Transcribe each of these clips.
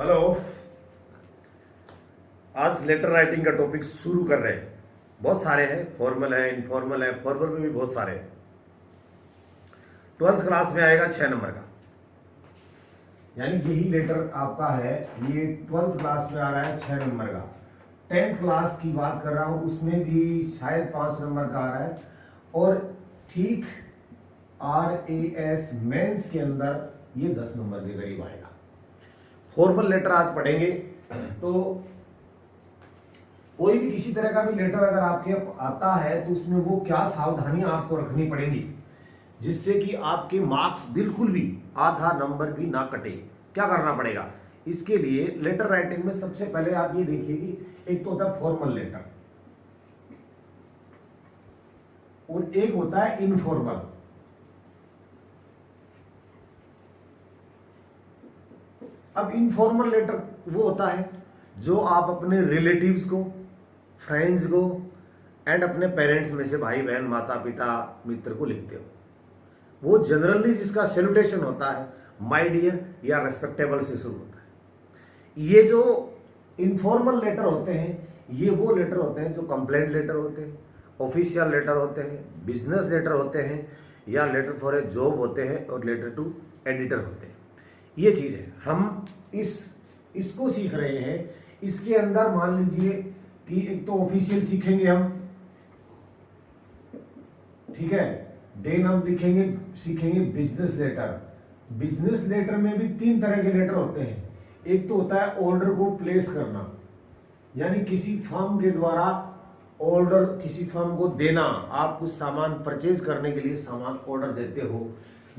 Hello. आज letter writing का topic शुरू कर रहे हैं। बहुत सारे हैं, फॉर्मल है, इनफॉर्मल है, फॉर्मल में भी बहुत सारे हैं। 12th क्लास में आएगा 6 नंबर का, यानी यही लेटर आपका है। ये 12th क्लास में आ रहा है 6 नंबर का। 10th क्लास की बात कर रहा हूं, उसमें भी शायद 5 नंबर का आ रहा है। और ठीक RAS मेंस के अंदर ये 10 नंबर के करीब आएगा। फॉर्मल लेटर आज पढ़ेंगे। तो कोई भी किसी तरह का भी लेटर अगर आपके आता है तो उसमें वो क्या सावधानियां आपको रखनी पड़ेंगी जिससे कि आपके मार्क्स बिल्कुल भी आधा नंबर भी ना कटे। क्या करना पड़ेगा इसके लिए? लेटर राइटिंग में सबसे पहले आप ये देखिए कि एक तो होता है फॉर्मल लेटर और एक होता है इनफॉर्मल। अब इनफॉर्मल लेटर वो होता है जो आप अपने रिलेटिव्स को, फ्रेंड्स को एंड अपने पेरेंट्स में से भाई बहन, माता पिता, मित्र को लिखते हो। वो जनरली जिसका सैल्यूटेशन होता है माय डियर या रेस्पेक्टेबल से शुरू होता है। ये जो इनफॉर्मल लेटर होते हैं ये वो लेटर होते हैं जो कंप्लेंट लेटर होते हैं, ऑफिशियल लेटर होते हैं, बिजनेस लेटर होते हैं या लेटर फॉर ए जॉब होते हैं और लेटर टू एडिटर होते हैं। ये चीज है, हम इसको सीख रहे हैं। इसके अंदर मान लीजिए कि एक तो ऑफिशियल सीखेंगे हम, ठीक है। देन हम सीखेंगे बिजनेस लेटर। बिजनेस लेटर में भी 3 तरह के लेटर होते हैं। एक तो होता है ऑर्डर को प्लेस करना, यानी किसी फर्म के द्वारा ऑर्डर किसी फर्म को देना। आप कुछ सामान परचेज करने के लिए सामान ऑर्डर देते हो,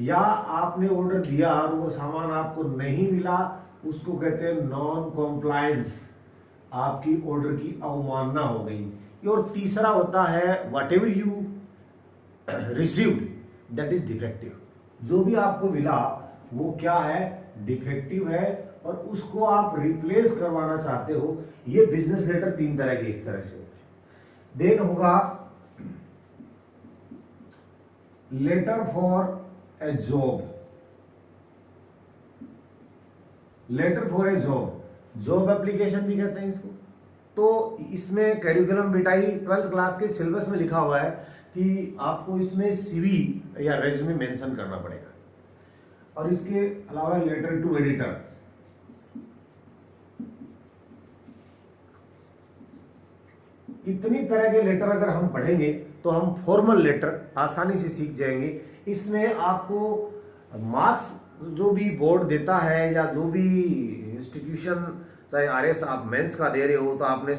या आपने ऑर्डर दिया और वो सामान आपको नहीं मिला, उसको कहते हैं नॉन कॉम्प्लायंस, आपकी ऑर्डर की अवमानना हो गई। और तीसरा होता है what ever you received that is defective. जो भी आपको मिला वो क्या है? डिफेक्टिव है और उसको आप रिप्लेस करवाना चाहते हो। ये बिजनेस लेटर 3 तरह के इस तरह से होते हैं। देन होगा letter for a job. Letter for a job application भी कहते हैं इसको। तो इसमें करिकुलम विटाई 12th क्लास के सिलेबस में लिखा हुआ है कि आपको इसमें CV या रेज्यूमे मेंशन करना पड़ेगा। और इसके अलावा लेटर टू एडिटर, इतनी तरह के लेटर अगर हम पढ़ेंगे तो हम फॉर्मल लेटर आसानी से सीख जाएंगे। इसमें आपको मार्क्स जो भी बोर्ड देता है या जो भी इंस्टीट्यूशन, चाहे RS आप मेंस का दे रहे हो तो आपने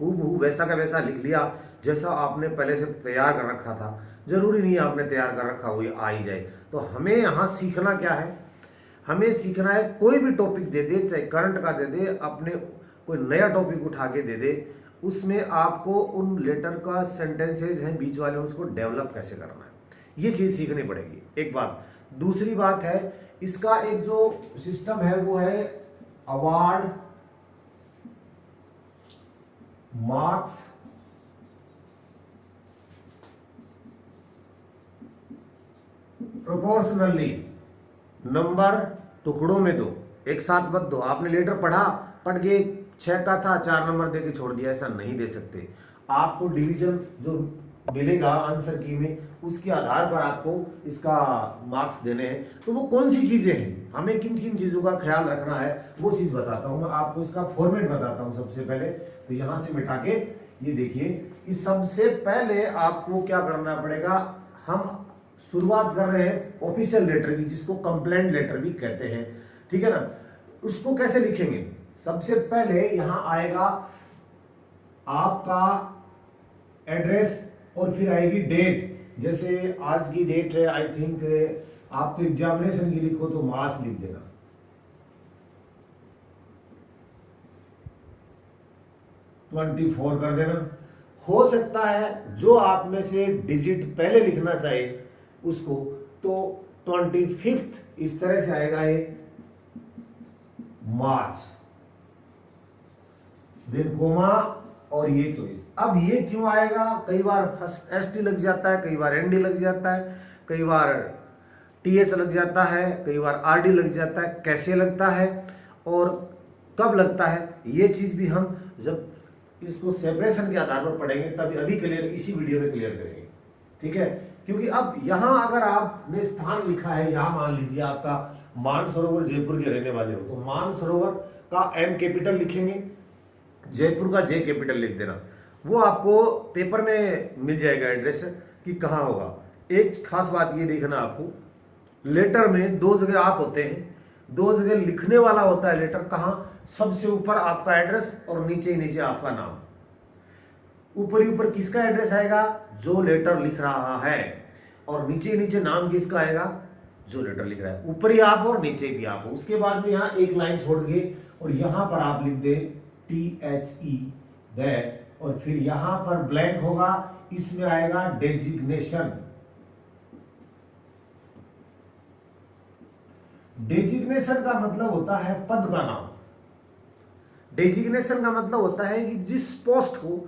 हूबहू वैसा का वैसा लिख लिया जैसा आपने पहले से तैयार कर रखा था। जरूरी नहीं आपने तैयार कर रखा हुआ आ ही जाए। तो हमें यहाँ सीखना क्या है? हमें सीखना है कोई भी टॉपिक दे दे, चाहे करंट का दे दे, अपने कोई नया टॉपिक उठा के दे दे, उसमें आपको उन लेटर का सेंटेंसेज हैं बीच वाले उसको डेवलप कैसे करना है, ये चीज़ सीखनी पड़ेगी। एक बात। दूसरी बात है इसका एक जो सिस्टम है वो है अवार्ड, मार्क्स, प्रोपोर्शनली। नंबर टुकड़ों में दो, एक साथ मत दो। आपने लेटर पढ़ के 6 का था, 4 नंबर दे के छोड़ दिया, ऐसा नहीं दे सकते। आपको डिवीजन जो मिलेगा आंसर की में, उसके आधार पर आपको इसका मार्क्स देने हैं। तो वो कौन सी चीजें हैं, हमें किन किन चीजों का ख्याल रखना है, वो चीज बताता हूं मैं आपको। इसका फॉर्मेट बताता हूं सबसे पहले। तो यहां से मिटा के ये देखिए कि सबसे पहले आपको क्या करना पड़ेगा। हम शुरुआत कर रहे हैं ऑफिशियल लेटर की, जिसको कंप्लेंट लेटर भी कहते हैं, ठीक है ना। उसको कैसे लिखेंगे? सबसे पहले यहां आएगा आपका एड्रेस और फिर आएगी डेट। जैसे आज की डेट है, आई थिंक आप तो एग्जामिनेशन की लिखो तो मार्च लिख देना। $24 कर देना। हो सकता है जो आप में से डिजिट पहले लिखना चाहे उसको, तो 25 इस तरह से आएगा ये मार्च, देन कोमा और ये 24। अब ये क्यों आएगा? कई बार फर्स्ट ST लग जाता है, कई बार ND लग जाता है, कई बार TS लग जाता है, कई बार RD लग जाता है। कैसे लगता है और कब लगता है, ये चीज भी हम जब इसको सेपरेशन के आधार पर पढ़ेंगे तभी, अभी क्लियर इसी वीडियो में क्लियर करेंगे, ठीक है। क्योंकि अब यहां अगर आपने स्थान लिखा है, यहां मान लीजिए आपका मानसरोवर जयपुर के रहने वाले हो, तो मानसरोवर का एम कैपिटल लिखेंगे, जयपुर का जे कैपिटल लिख देना, वो आपको पेपर में मिल जाएगा एड्रेस कि कहाँ होगा। एक खास बात ये देखना आपको, लेटर में दो जगह आप होते हैं, दो जगह लिखने वाला होता है लेटर, कहाँ, सबसे ऊपर आपका एड्रेस और नीचे नीचे आपका नाम। ऊपर ही ऊपर किसका एड्रेस आएगा, जो लेटर लिख रहा है, और नीचे नीचे नाम किसका आएगा, जो लेटर लिख रहा है। ऊपर ही आप और नीचे भी आप हो। उसके बाद में यहाँ एक लाइन छोड़ दिए और यहां पर आप लिख दे THE दैट, और फिर यहां पर ब्लैंक होगा, इसमें आएगा डेजिग्नेशन। डेजिग्नेशन का मतलब होता है पद का नाम। डेजिग्नेशन का मतलब होता है कि जिस पोस्ट को,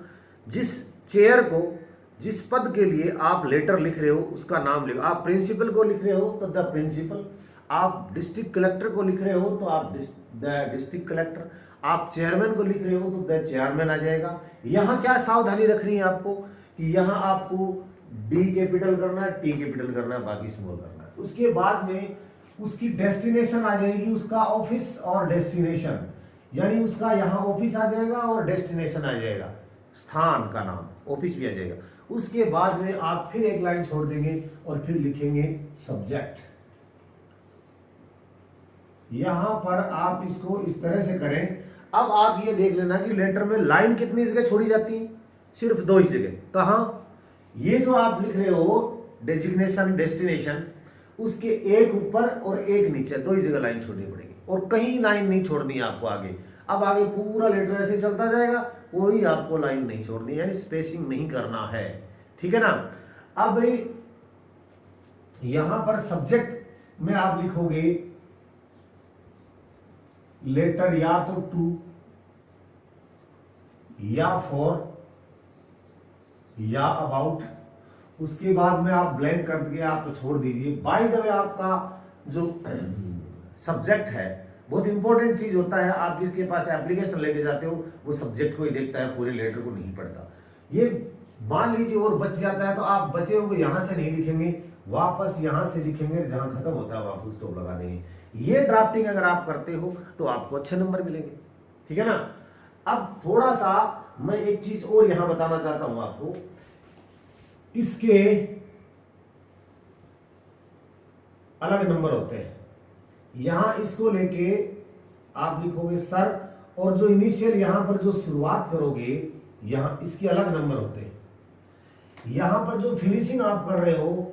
जिस चेयर को, जिस पद के लिए आप लेटर लिख रहे हो उसका नाम लिखो। आप प्रिंसिपल को लिख रहे हो तो द प्रिंसिपल, आप डिस्ट्रिक्ट कलेक्टर को लिख रहे हो तो आप द डिस्ट्रिक्ट कलेक्टर, आप चेयरमैन को लिख रहे हो तो द चेयरमैन आ जाएगा। यहाँ क्या सावधानी रखनी है आपको कि यहाँ आपको D कैपिटल करना है, T कैपिटल करना है, बाकी स्मॉल करना है। उसके बाद में उसकी डेस्टिनेशन आ जाएगी, उसका ऑफिस और डेस्टिनेशन, यानी उसका यहाँ ऑफिस आ जाएगा और डेस्टिनेशन आ जाएगा, स्थान का नाम, ऑफिस भी आ जाएगा। उसके बाद में आप फिर एक लाइन छोड़ देंगे और फिर लिखेंगे सब्जेक्ट। यहां पर आप इसको इस तरह से करें। अब आप ये देख लेना कि लेटर में लाइन कितनी जगह छोड़ी जाती है, सिर्फ 2 ही जगह। कहां, ये जो आप लिख रहे हो डेजिग्नेशन डेस्टिनेशन, उसके एक ऊपर और एक नीचे, 2 ही जगह लाइन छोड़नी पड़ेगी, और कहीं लाइन नहीं छोड़नी है आपको आगे। अब आगे पूरा लेटर ऐसे चलता जाएगा, कोई आपको लाइन नहीं छोड़नी, यानी स्पेसिंग नहीं करना है, ठीक है ना। अब यहां पर सब्जेक्ट में आप लिखोगे लेटर या तो टू या फॉर या अबाउट। उसके बाद में आप ब्लैंक कर दिए, आप छोड़ दीजिए। बाय द वे आपका जो सब्जेक्ट है बहुत इंपॉर्टेंट चीज होता है। आप जिसके पास एप्लीकेशन लेके जाते हो वो सब्जेक्ट को ही देखता है, पूरे लेटर को नहीं पढ़ता। ये मान लीजिए और बच जाता है तो आप बचे हुए यहां से नहीं लिखेंगे, वापस यहां से लिखेंगे, जहां खत्म होता है वहां फुल स्टॉप लगा देंगे। ये ड्राफ्टिंग अगर आप करते हो तो आपको अच्छे नंबर मिलेंगे, ठीक है ना। अब थोड़ा सा मैं एक चीज और यहां बताना चाहता हूं आपको, इसके अलग नंबर होते हैं। यहां इसको लेके आप लिखोगे सर, और जो इनिशियल यहां पर जो शुरुआत करोगे यहां इसके अलग नंबर होते हैं। यहां पर जो फिनिशिंग आप कर रहे हो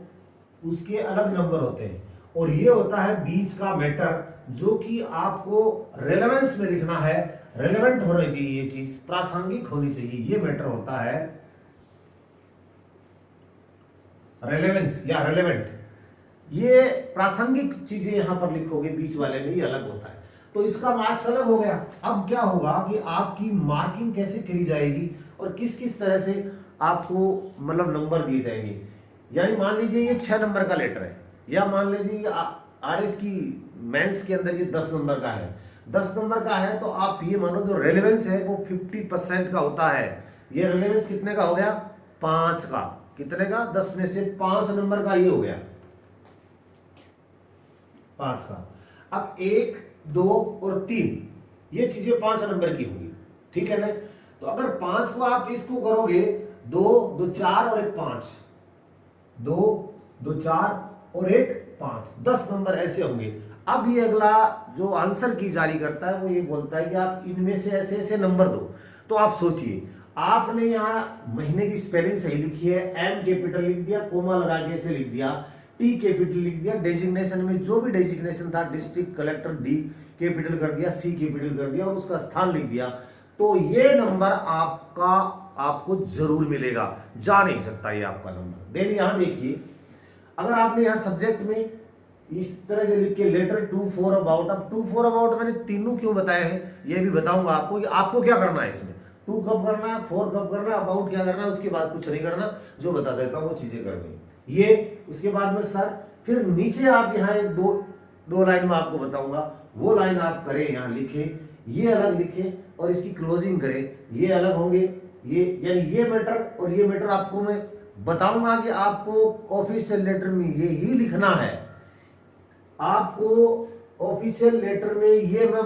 उसके अलग नंबर होते हैं। और ये होता है बीच का मैटर, जो कि आपको रेलेवेंस में लिखना है, रेलेवेंट होना चाहिए, ये चीज प्रासंगिक होनी चाहिए, ये मैटर होता है रेलेवेंस या रेलेवेंट। ये प्रासंगिक चीजें यहां पर लिखोगे, बीच वाले में ये अलग होता है, तो इसका मार्क्स अलग हो गया। अब क्या होगा कि आपकी मार्किंग कैसे करी जाएगी और किस किस तरह से आपको मतलब नंबर दिए जाएंगे। यानी मान लीजिए ये 6 नंबर का लेटर है, या मान लीजिए RS की मेंस के अंदर ये 10 नंबर का है, 10 नंबर का है, तो आप ये मानो जो रेलेवेंस है वो 50% का होता है। ये रेलेवेंस कितने का हो गया, 5 का, कितने का, 10 में से 5 नंबर का ये हो गया, 5 का। अब 1, 2 और 3 ये चीजें 5 नंबर की होंगी, ठीक है ना। तो अगर 5 को आप इसको करोगे 2, 2, 4 और 1, 5, 2, 2, 4 और 1, 5, 10 नंबर ऐसे होंगे। अब ये अगला जो आंसर की जारी करता है वो ये बोलता है कि आप इनमें से ऐसे ऐसे नंबर दो। तो आप सोचिए, आपने यहाँ महीने की स्पेलिंग सही लिखी है, M कैपिटल लिख दिया, कोमा लगा के ऐसे लिख दिया, T कैपिटल लिख दिया, डेजिग्नेशन में जो भी डेजिग्नेशन था डिस्ट्रिक्ट कलेक्टर D कैपिटल कर दिया, C कैपिटल कर दिया और उसका स्थान लिख दिया, तो ये नंबर आपको जरूर मिलेगा, जा नहीं सकता ये आपका नंबर। देन यहां देखिए, अगर आपने यहां सब्जेक्ट में इस तरह से लिख के लेटर टू फॉर अबाउट, अब टू फॉर अबाउट मैंने तीनों क्यों बताए हैं ये भी बताऊंगा आपको कि आपको क्या करना है इसमें, टू कब करना है, फॉर कब करना है, अबाउट क्या करना है, उसके बाद कुछ नहीं करना, जो बता देता हूं वो चीजें करनी ये। उसके बाद में सर, फिर नीचे आप यहाँ एक दो लाइन में आपको बताऊंगा, वो लाइन आप करें, यहाँ लिखें, ये अलग लिखें और इसकी क्लोजिंग करें, ये अलग होंगे, ये यानी ये मैटर और ये मैटर आपको मैं बताऊंगा कि आपको ऑफिशियल लेटर में ये ही लिखना है। आपको ऑफिशियल लेटर में ये मैं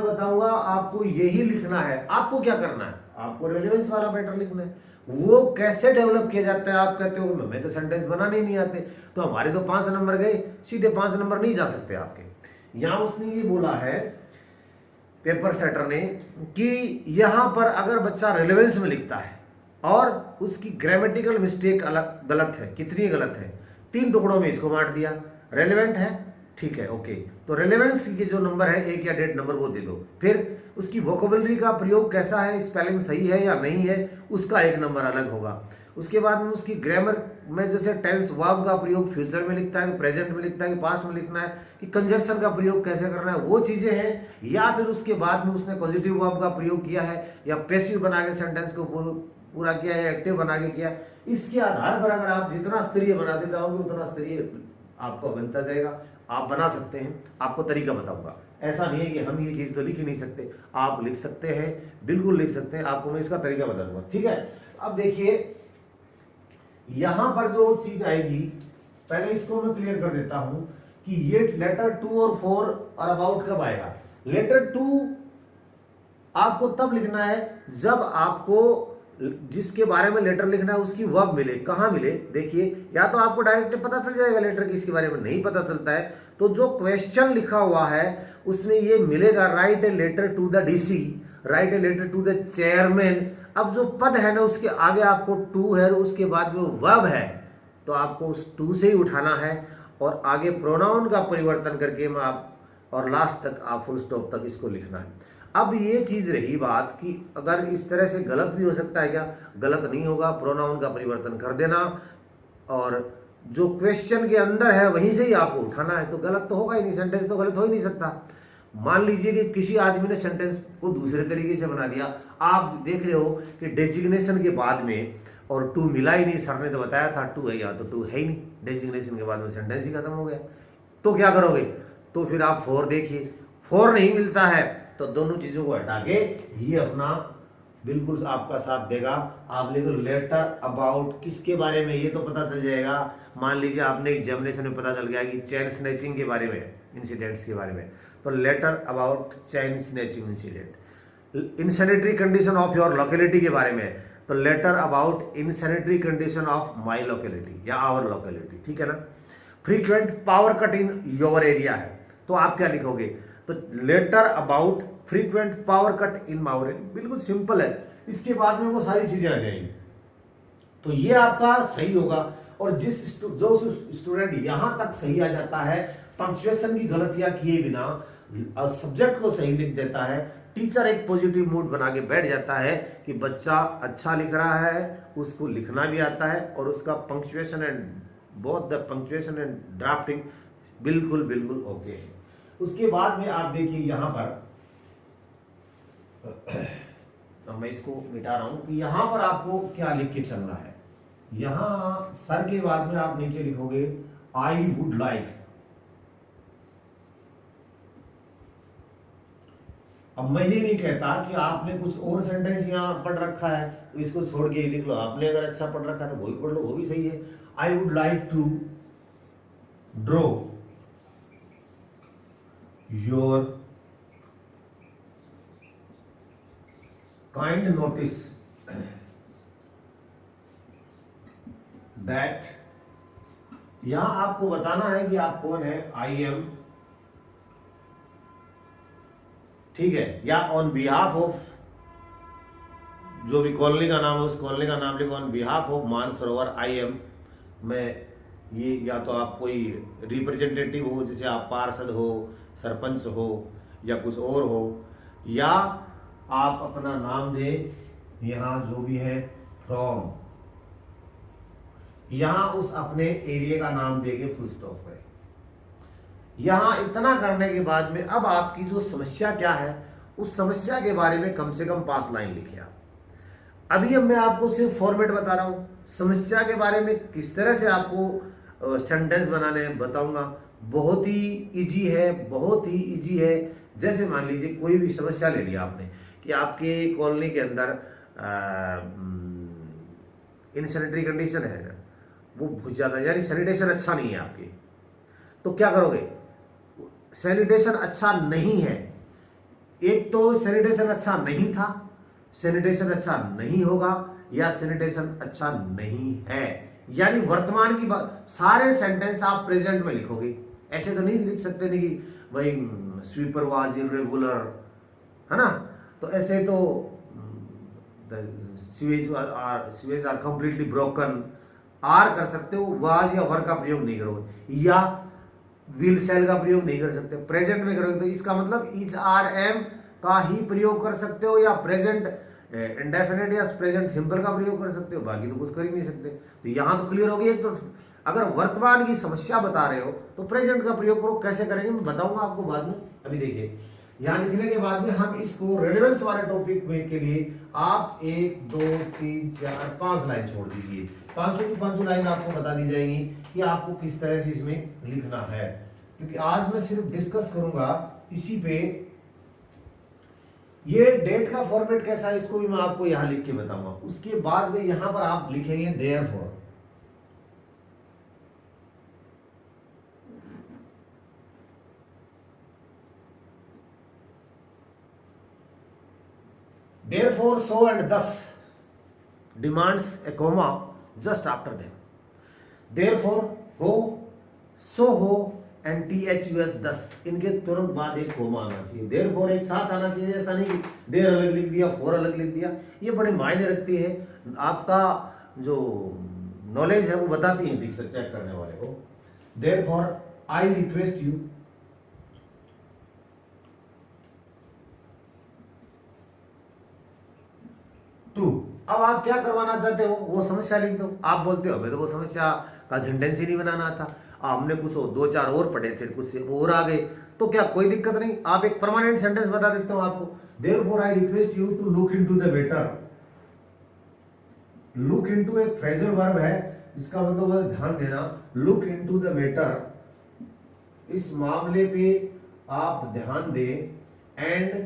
बताऊंगा आपको यही लिखना है। आपको क्या करना है, आपको रेलेवेंस वाला मैटर लिखना है। वो कैसे डेवलप किया जाता है, आप कहते हो हमें तो सेंटेंस बनाने ही नहीं आते, तो हमारे तो 5 नंबर गए, सीधे 5 नंबर नहीं जा सकते आपके। यहां उसने ये बोला है पेपर सेटर ने कि यहां पर अगर बच्चा रेलेवेंस में लिखता है और उसकी ग्रामेटिकल मिस्टेक अलग गलत है, कितनी गलत है, 3 टुकड़ों में इसको बांट दिया। रेलेवेंट है, ठीक है, ओके, तो रेलेवेंस के जो नंबर है 1 या 1.5 नंबर वो दे दो। फिर उसकी वोकेबलरी का प्रयोग कैसा है, स्पेलिंग सही है या नहीं है, उसका 1 नंबर अलग होगा। उसके बाद में उसकी ग्रामर में जैसे टेंस वर्ब का प्रयोग फ्यूचर में लिखता है कि प्रेजेंट में लिखता है कि पास्ट में लिखना है कि कंजक्शन का प्रयोग कैसे करना है, वो चीजें हैं। या फिर उसके बाद में उसने पॉजिटिव वर्ब का प्रयोग किया है या पैसिव बना के सेंटेंस को पूरा किया है, एक्टिव बना के किया। इसके आधार पर अगर आप जितना स्तरीय बनाते जाओगे उतना स्तरीय आपको बनता जाएगा। आप बना सकते हैं, आपको तरीका बताऊंगा। ऐसा नहीं है कि हम ये चीज तो लिख ही नहीं सकते, आप लिख सकते हैं, बिल्कुल लिख सकते हैं, आपको मैं इसका तरीका बता दूंगा, ठीक है। अब देखिए यहां पर जो चीज आएगी, पहले इसको मैं क्लियर कर देता हूं कि ये लेटर 2 और 4 और अबाउट कब आएगा। लेटर 2 आपको तब लिखना है जब आपको जिसके बारे में लेटर लिखना है उसकी वर्ब मिले। कहां मिले, देखिए, या तो आपको डायरेक्ट पता चल जाएगा लेटर किसके बारे में, नहीं पता चलता है तो जो क्वेश्चन लिखा हुआ है उसमें ये मिलेगा, write a letter to the DC, write a letter to the chairman. अब जो पद है ना उसके आगे आपको टू है, उसके बाद जो वर्ब है तो आपको उस टू से ही उठाना है और आगे प्रोनाउन का परिवर्तन करके मैं आप और लास्ट तक आप फुल स्टॉप तक इसको लिखना है। अब ये चीज रही बात कि अगर इस तरह से गलत भी हो सकता है क्या, गलत नहीं होगा, प्रोनाउन का परिवर्तन कर देना और जो क्वेश्चन के अंदर है वहीं से ही आपको उठाना है, तो गलत तो होगा ही नहीं, सेंटेंस तो गलत हो ही नहीं सकता। मान लीजिए कि किसी आदमी ने सेंटेंस को दूसरे तरीके से बना दिया, आप देख रहे हो कि डेजिग्नेशन के बाद में और टू मिला ही नहीं, सर ने तो बताया था टू है, या तो टू है ही नहीं, डेजिग्नेशन के बाद में सेंटेंस ही खत्म हो गया, तो क्या करोगे, तो फिर आप 4 देखिए, 4 नहीं मिलता है तो दोनों चीजों को हटा के ये अपना बिल्कुल आपका साथ देगा। आप लिखो लेटर अबाउट किसके बारे में, ये तो पता चल जाएगा। मान लीजिए आपने एग्जामिनेशन में पता चल गया कि चेन स्नैचिंग के बारे में, इंसिडेंट्स के बारे में, तो letter about chain snatching incident. Insanitary condition of your locality के बारे में, तो letter about insanitary condition of my locality या आवर लोकेलिटी, ठीक है ना। Frequent power cut in your area है, तो आप क्या लिखोगे, तो letter about frequent power cut in our area, बिल्कुल सिंपल है। इसके बाद में वो सारी चीजें आ जाएंगी, तो ये आपका सही होगा। और जो स्टूडेंट यहां तक सही आ जाता है, पंक्चुएशन की गलतियां किए बिना सब्जेक्ट को सही लिख देता है, टीचर एक पॉजिटिव मूड बना के बैठ जाता है कि बच्चा अच्छा लिख रहा है, उसको लिखना भी आता है और उसका punctuation and both the punctuation and drafting बिल्कुल बिल्कुल ओके है। उसके बाद में आप देखिए यहां पर अब मैं इसको मिटा रहा हूं कि यहां पर आपको क्या लिख के चलना है। यहां सर के बाद में आप नीचे लिखोगे आई वुड लाइक। अब मैं ये नहीं कहता कि आपने कुछ और सेंटेंस यहां पढ़ रखा है तो इसको छोड़ के लिख लो, आपने अगर अच्छा पढ़ रखा है तो वही पढ़ लो, वो भी सही है। I would like to draw your kind notice that, यहां आपको बताना है कि आप कौन है, आई एम, ठीक है, या ऑन बिहाफ ऑफ, जो भी कॉलोनी का नाम है उस कॉलोनी का नाम लिखो, on behalf of Mansarovar I am. मैं ये या तो आप कोई रिप्रेजेंटेटिव हो, जैसे आप पार्षद हो, सरपंच हो या कुछ और हो, या आप अपना नाम दें, यहां जो भी है फ्रॉम, यहां उस अपने एरिया का नाम देके फुल स्टॉप करें। यहां इतना करने के बाद में अब आपकी जो समस्या क्या है उस समस्या के बारे में कम से कम 5 लाइन लिखिए आप। अभी अब मैं आपको सिर्फ फॉर्मेट बता रहा हूं, समस्या के बारे में किस तरह से आपको सेंटेंस बनाने बताऊंगा। बहुत ही इजी है, बहुत ही इजी है, जैसे मान लीजिए कोई भी समस्या ले लिया आपने कि आपके कॉलोनी के अंदर इनसैनिटरी कंडीशन है, वो बहुत ज़्यादा, यानी सैनिटेशन अच्छा नहीं है आपके, तो क्या करोगे? सैनिटेशन अच्छा नहीं है, एक तो सैनिटेशन अच्छा नहीं था, सैनिटेशन अच्छा नहीं होगा, या सैनिटेशन अच्छा नहीं है, यानी वर्तमान की बात। सारे सेंटेंस आप प्रेजेंट में लिखोगे, ऐसे तो नहीं लिख सकते नहीं कि भाई स्वीपर वाज इरेगुलर, है ना, तो ऐसे तो sewage are completely broken, are कर सकते हो, वाज या वर का प्रयोग नहीं करोगे, या विल सेल का प्रयोग नहीं कर सकते, प्रेजेंट में करोगे तो इसका मतलब इज आर एम का ही प्रयोग कर सकते हो, या प्रेजेंट इंडेफिनिट या प्रेजेंट सिंपल का प्रयोग कर सकते हो, बाकी तो कुछ कर ही नहीं सकते। तो यहां तो क्लियर हो गई। तो अगर वर्तमान की समस्या बता रहे हो तो प्रेजेंट का प्रयोग करो, कैसे करेंगे मैं बताऊंगा आपको बाद में। अभी देखिए यहां लिखने के बाद में हम इसको रेलेवेंस वाले टॉपिक में के लिए आप 1 2 3 4 5 लाइन छोड़ दीजिए, 500 की 500 लाइन आपको बता दी जाएगी कि आपको किस तरह से इसमें लिखना है, क्योंकि आज मैं सिर्फ डिस्कस करूंगा इसी पे। ये डेट का फॉर्मेट कैसा है इसको भी मैं आपको यहां लिख के बताऊंगा। उसके बाद में यहां पर आप लिखेंगे therefore, therefore so and thus demands a comma just after them, therefore हो, so हो एंड thus thus, इनके तुरंत बाद एक कोमा आना चाहिए। therefore एक साथ आना चाहिए, ऐसा नहीं कि देर अलग लिख दिया फोर अलग लिख दिया, ये बड़े मायने रखती है, आपका जो नॉलेज है वो बताती है टीचर चेक करने वाले को। therefore I request you to, अब आप क्या करवाना चाहते हो वो समस्या लिख दो। आप बोलते हो हमें तो वो समस्या का सेंटेंस ही नहीं बनाना था, हमने कुछ 2-4 और पढ़े थे, कुछ और आ गए, तो क्या कोई दिक्कत नहीं, आप एक परमानेंट सेंटेंस बता देते हो आपको। Therefore I request you to look into the matter. Look into एक फ्रेजल वर्ब है, इसका मतलब है ध्यान देना, लुक इनटू द मैटर, इस मामले पे आप ध्यान दें, एंड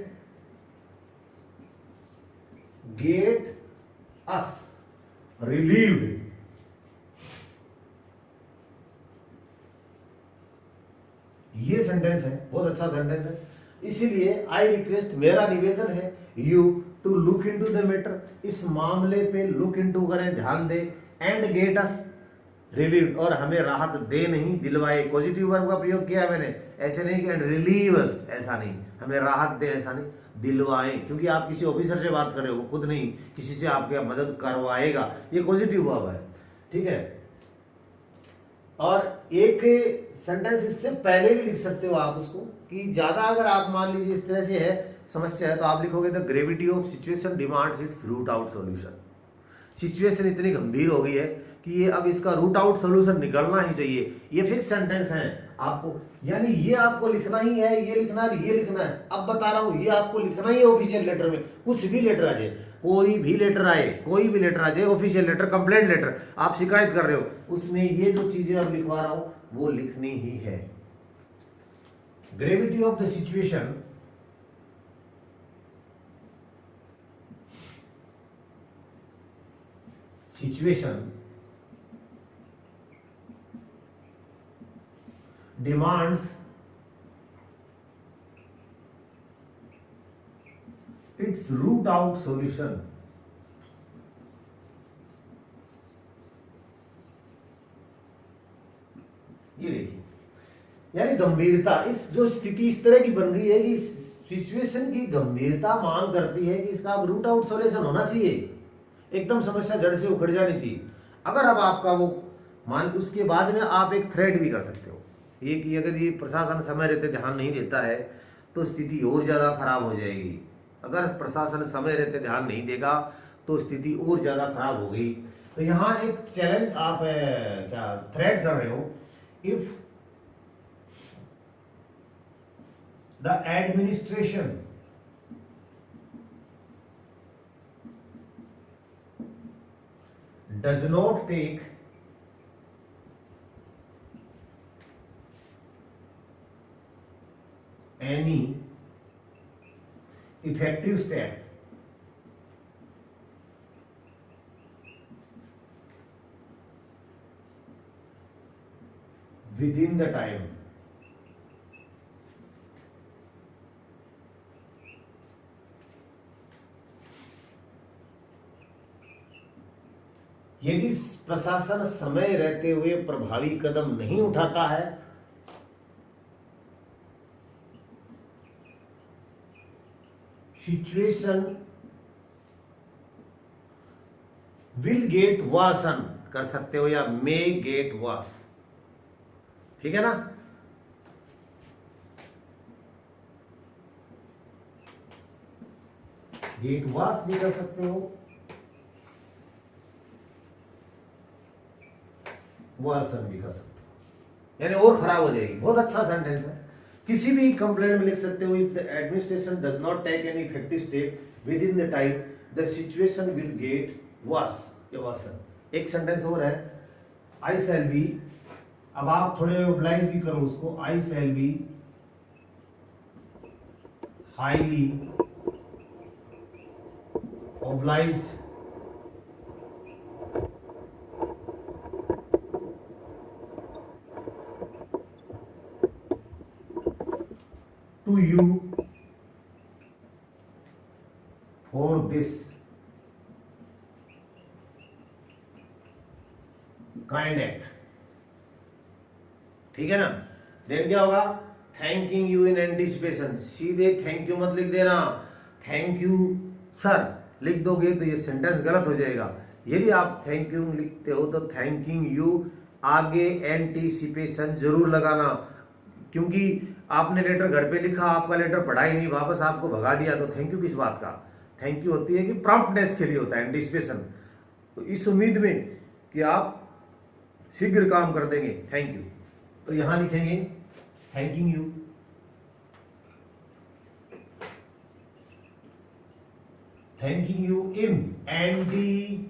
गेट अस रिलीव्ड। ये सेंटेंस है, बहुत अच्छा सेंटेंस है, इसीलिए आई रिक्वेस्ट, मेरा निवेदन है, you to look into the matter, इस मामले पे लुक इनटू करें, ध्यान दे, एंड गेट अस रिलीव्ड, और हमें राहत दे नहीं दिलवाए। पॉजिटिव वर्ब का प्रयोग किया है मैंने, ऐसे नहीं कि एंड रिलीव अस, ऐसा नहीं, हमें राहत दे ऐसा नहीं, दिलवाए, क्योंकि आप किसी ऑफिसर से बात कर रहे हो, वो खुद नहीं किसी से आपके मदद करवाएगा, ये पॉजिटिव वर्ब है, ठीक है। और एक सेंटेंस इससे पहले भी लिख सकते हो आप उसको, कि ज्यादा अगर आप मान लीजिए इस तरह से है समस्या है, तो आप लिखोगे the gravity of situation demands its root out solution. Situation इतनी गंभीर हो गई है कि ये अब इसका रूट आउट सॉल्यूशन निकलना ही चाहिए। ये फिक्स सेंटेंस है आपको, यानी ये आपको लिखना ही है, ये लिखना है, ये लिखना है। अब बता रहा हूं ये आपको लिखना ही है ऑफिशियल लेटर में, कुछ भी लेटर आ जाए, कोई भी लेटर आए, कोई भी लेटर आ जाए, ऑफिशियल लेटर, कंप्लेंट लेटर, आप शिकायत कर रहे हो, उसमें ये जो चीजें अब लिखवा रहा हूं वो लिखनी ही है। Gravity of the situation demands its root out solution। ये देखिए, यानी गंभीरता, इस जो स्थिति इस तरह की बन गई है कि सिचुएशन की गंभीरता मांग करती है कि इसका रूट आउट सॉल्यूशन होना चाहिए, एकदम समस्या जड़ से उखड़ जानी चाहिए। अगर अब आपका वो मान, उसके बाद में आप एक थ्रेट भी कर सकते हो, ये कि अगर ये प्रशासन समय रहते ध्यान नहीं देता है तो स्थिति और ज़्यादा खराब हो जाएगी। अगर प्रशासन समय रहते ध्यान नहीं देगा तो स्थिति और ज़्यादा खराब हो गई। तो यहाँ एक चैलेंज आप क्या थ्रेट कर रहे हो, if the administration does not take any effective step within the time. यदि प्रशासन समय रहते हुए प्रभावी कदम नहीं उठाता है सिचुएशन विल गेट वर्सन कर सकते हो या मे गेट वर्स, ठीक है ना। गेट वर्स भी कर सकते हो, वर्सन भी कर सकते हो, यानी और खराब हो जाएगी। बहुत अच्छा सेंटेंस है, किसी भी कंप्लेंट में लिख सकते हो। If the administration does not take any effective step with in the time the situation will get worse या वर्सन। एक सेंटेंस और है, आई शैल बी, अब आप थोड़े ओब्लाइज भी करो उसको, I shall be highly obliged to you for this kind act, ठीक है ना। देन क्या होगा, थैंकिंग यू इन एंटिसिपेशन, सीधे थैंक यू मत लिख देना, थैंक यू सर लिख दोगे तो ये सेंटेंस गलत हो जाएगा। यदि आप थैंक यू लिखते हो तो थैंकिंग यू आगे एंटिसिपेशन जरूर लगाना, क्योंकि आपने लेटर घर पे लिखा, आपका लेटर पढ़ा ही नहीं, वापस आपको भगा दिया, तो थैंक यू किस बात का। थैंक यू होती है कि प्रॉम्प्टनेस के लिए होता है, एंटिसिपेशन, तो इस उम्मीद में कि आप शीघ्र काम कर देंगे, थैंक यू। तो यहां लिखेंगे thanking you, thanking you in anticipation,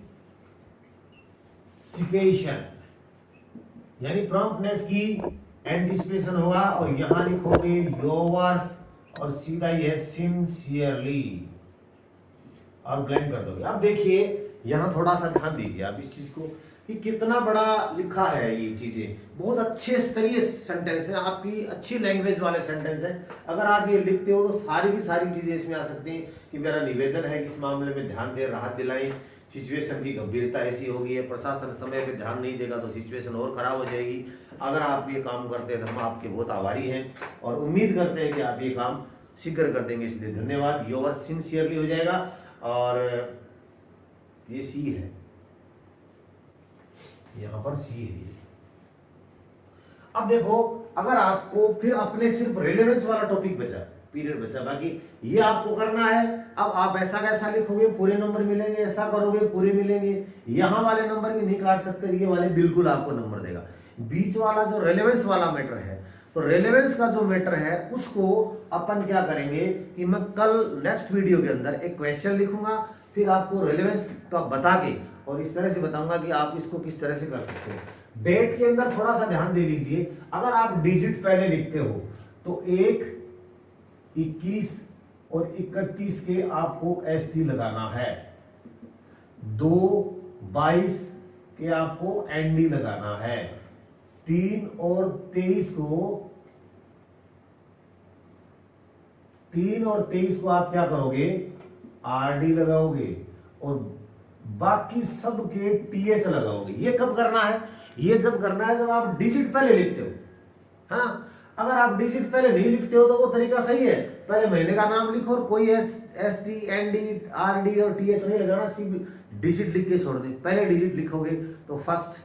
यानी प्रॉम्प्टनेस की एंटिसिपेशन होगा, और यहां लिखोगे योवर्स और सीधा ये सिंसियरली और ब्लैंक कर दोगे। अब देखिए यहां थोड़ा सा ध्यान दीजिए आप इस चीज को कि कितना बड़ा लिखा है ये चीजें, बहुत अच्छे स्तरीय सेंटेंस है, आपकी अच्छी लैंग्वेज वाले सेंटेंस है। अगर आप ये लिखते हो तो सारी की सारी चीजें इसमें आ सकती हैं कि मेरा निवेदन है कि इस मामले में ध्यान दे, राहत दिलाएं, सिचुएशन की गंभीरता ऐसी होगी है, प्रशासन समय पे ध्यान नहीं देगा तो सिचुएशन और खराब हो जाएगी। अगर आप ये काम करते हैं तो हम आपके बहुत आभारी हैं और उम्मीद करते हैं कि आप ये काम शीघ्र कर देंगे, इसलिए धन्यवाद। योर सिंसियरली हो जाएगा, और ये सी है, यहां पर सी है। अब देखो, अगर आपको फिर अपने सिर्फ रेलेवेंस वाला टॉपिक बचा, पीरियड बचा, बाकी ये आपको करना है। अब आप ऐसा कैसा लिखोगे पूरे नंबर मिलेंगे, ऐसा करोगे पूरे मिलेंगे, यहां वाले नंबर भी नहीं काट सकते, ये वाले बिल्कुल आपको नंबर देगा। बीच वाला जो रेलेवेंस वाला मैटर है, तो रेलेवेंस का जो मैटर है उसको अपन क्या करेंगे कि मैं कल नेक्स्ट वीडियो के अंदर एक क्वेश्चन लिखूंगा, फिर आपको रेलेवेंस का बता के और इस तरह से बताऊंगा कि आप इसको किस तरह से कर सकते हो। डेट के अंदर थोड़ा सा ध्यान दे लीजिए, अगर आप डिजिट पहले लिखते हो तो 1, 21 और 31 के आपको एसटी लगाना है, 2, 22 के आपको एनडी लगाना है, 3 और 23 को आप क्या करोगे, आरडी लगाओगे, और बाकी सब के टीएच लगाओगे। ये कब करना है, ये जब करना है जब आप डिजिट पहले लिखते हो, है ना। अगर आप डिजिट पहले नहीं लिखते हो तो वो तरीका सही है, पहले महीने का नाम लिखो और कोई S T N D R D और टी एच नहीं लगाना, सिर्फ डिजिट लिख के छोड़ दे। पहले डिजिट लिखोगे तो 1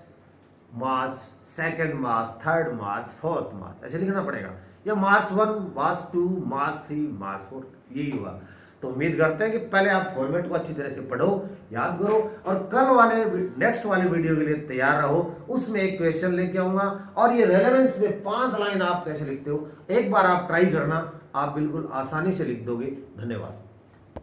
मार्च, 2 मार्च, 3 मार्च, 4 मार्च ऐसे लिखना पड़ेगा, या मार्च 1, मार्च 2, मार्च 3, मार्च 4, यही हुआ। तो उम्मीद करते हैं कि पहले आप फॉर्मेट को अच्छी तरह से पढ़ो, याद करो, और कल वाले नेक्स्ट वाले वीडियो के लिए तैयार रहो। उसमें एक क्वेश्चन लेके आऊंगा, और ये रेलेवेंस में 5 लाइन आप कैसे लिखते हो, एक बार आप ट्राई करना, आप बिल्कुल आसानी से लिख दोगे। धन्यवाद।